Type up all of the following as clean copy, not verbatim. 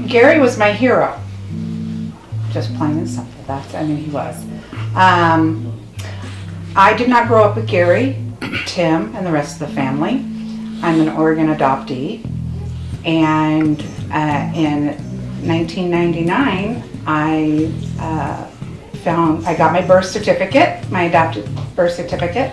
Gary was my hero, just plain and simple. He was. I did not grow up with Gary, Tim, and the rest of the family. I'm an Oregon adoptee, and in 1999, I got my birth certificate, my adopted birth certificate,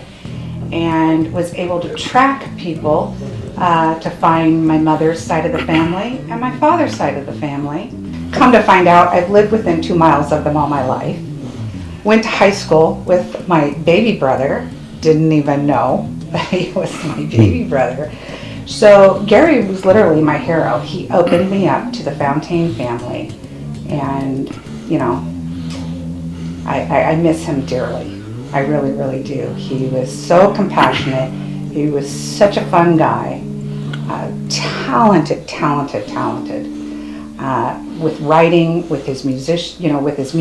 and was able to track people to find my mother's side of the family and my father's side of the family. Come to find out, I've lived within 2 miles of them all my life. Went to high school with my baby brother, didn't even know that he was my baby brother. So Gary was literally my hero. He opened me up to the Fountaine family, and I miss him dearly. I really, really do. He was so compassionate. He was such a fun guy. Talented. With writing, with his music, with his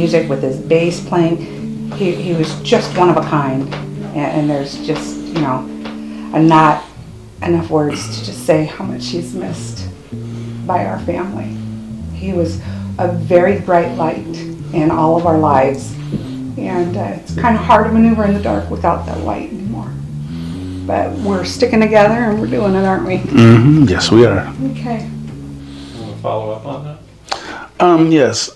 bass playing, he was just one of a kind. And there's just, not enough words to just say how much he's missed by our family. He was a very bright light in all of our lives, and it's kind of hard to maneuver in the dark without that light anymore. But we're sticking together and we're doing it, aren't we? Mm-hmm. Yes, we are. Okay. You want to follow up on that? Yes.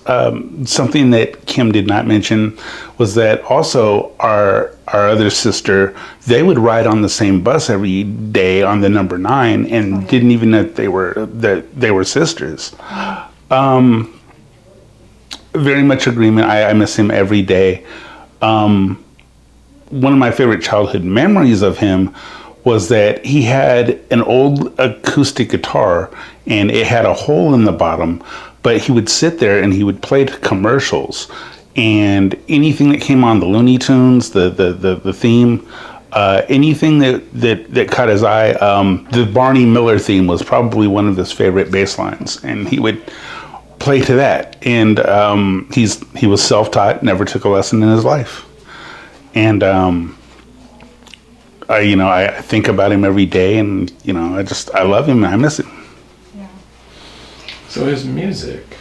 Something that Kim did not mention was that also our other sister, they would ride on the same bus every day on the number 9, and didn't even know that they were sisters. Very much agreement. I miss him every day. One of my favorite childhood memories of him was that he had an old acoustic guitar, and it had a hole in the bottom, but he would sit there and he would play to commercials, and anything that came on, the Looney Tunes, the theme, anything that caught his eye. The Barney Miller theme was probably one of his favorite bass lines, and he would play to that. And he was self-taught, never took a lesson in his life. And I think about him every day, and I love him and I miss him. Yeah. So his music,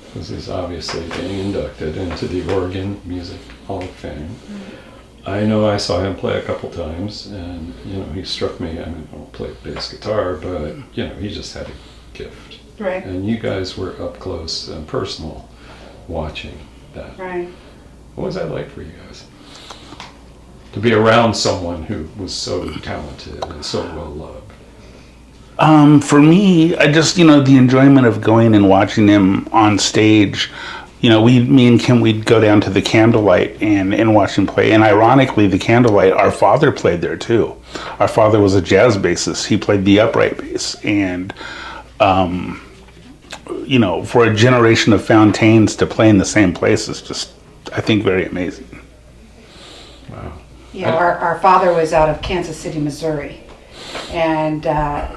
because he's obviously being inducted into the Oregon Music Hall of Fame. Mm-hmm. I know I saw him play a couple times, and he struck me. I don't play bass guitar, but he just had a gift. Right. And you guys were up close and personal watching that. Right. What was that like for you guys? To be around someone who was so talented and so well loved. For me, I just, the enjoyment of going and watching him on stage. Me and Kim, we'd go down to the Candlelight and watch him play. And ironically, the Candlelight, our father played there too. Our father was a jazz bassist. He played the upright bass. And, for a generation of Fountains to play in the same place is just, I think, very amazing. Wow. Yeah, our father was out of Kansas City, Missouri. And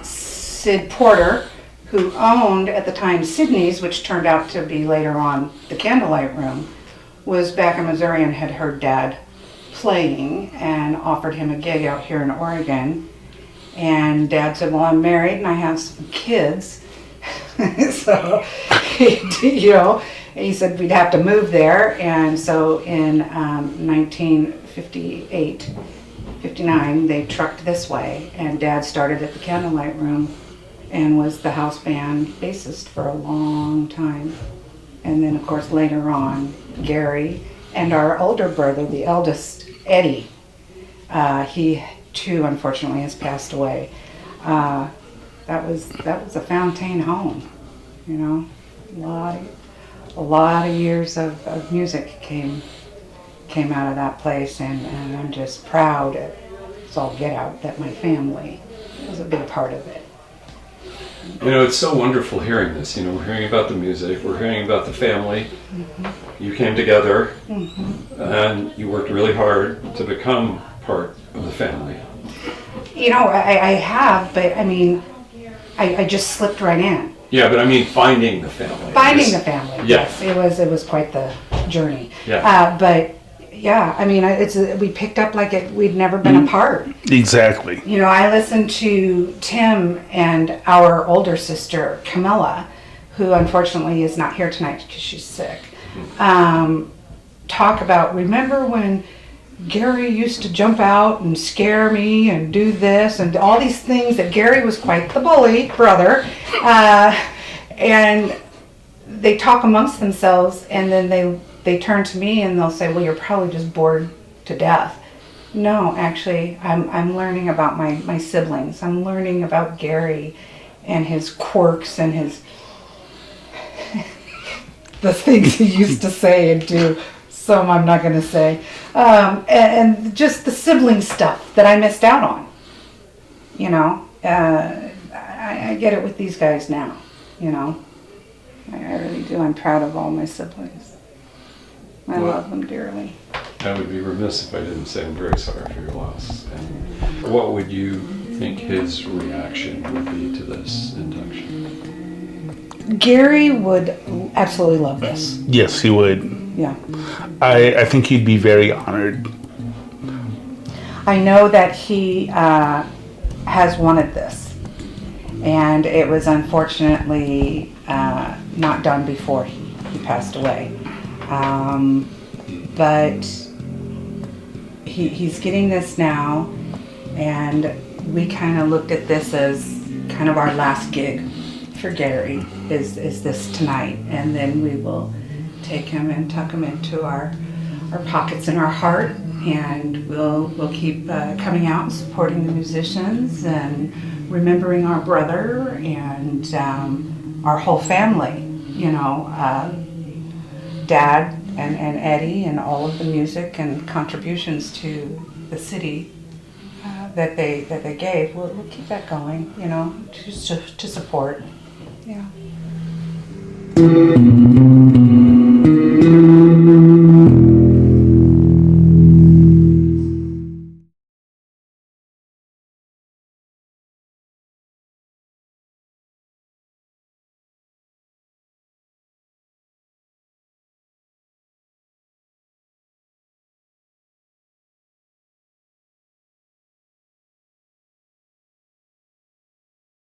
Sid Porter, who owned at the time Sydney's, which turned out to be later on the Candlelight Room, was back in Missouri and had heard Dad playing and offered him a gig out here in Oregon. And Dad said, well, I'm married and I have some kids. So, he said we'd have to move there. And so in 1958, 59, they trucked this way, and Dad started at the Candlelight Room and was the house band bassist for a long time. And then, of course, later on, Gary and our older brother, the eldest, Eddie, he too, unfortunately, has passed away. That was a Fountaine home. You know, a lot of years of music came out of that place, and I'm just proud. It's all get out that my family was a big part of it. You know, it's so wonderful hearing this. You know, we're hearing about the music, we're hearing about the family. You came together and you worked really hard to become part of the family. You know, I have, but I mean, I just slipped right in. Yeah, but I mean finding the family. Finding the family, Yeah. yes. It was quite the journey. Yeah. But yeah, I mean, we picked up like we'd never been apart. Exactly. You know, I listened to Tim and our older sister, Camilla, who unfortunately is not here tonight because she's sick, talk about, remember when Gary used to jump out and scare me and do this and all these things, that Gary was quite the bully brother. And they talk amongst themselves, and then they turn to me and they'll say, well, you're probably just bored to death. No, actually, I'm learning about my siblings. I'm learning about Gary and his quirks and his the things he used to say and do. Some I'm not going to say. And just the sibling stuff that I missed out on. You know, I get it with these guys now, you know. I really do. I'm proud of all my siblings. I love them dearly. I would be remiss if I didn't say I'm very sorry for your loss. And what would you think his reaction would be to this induction? Gary would absolutely love this. Yes, he would. Yeah. I think he'd be very honored. I know that he has wanted this, and it was unfortunately not done before he passed away. But he's getting this now, and we kind of looked at this as kind of our last gig for Gary is this tonight, and then we will take him and tuck him into our pockets in our heart, and we'll keep coming out and supporting the musicians and remembering our brother and our whole family, you know, Dad and Eddie and all of the music and contributions to the city that they gave. We'll keep that going, you know, to support. Yeah.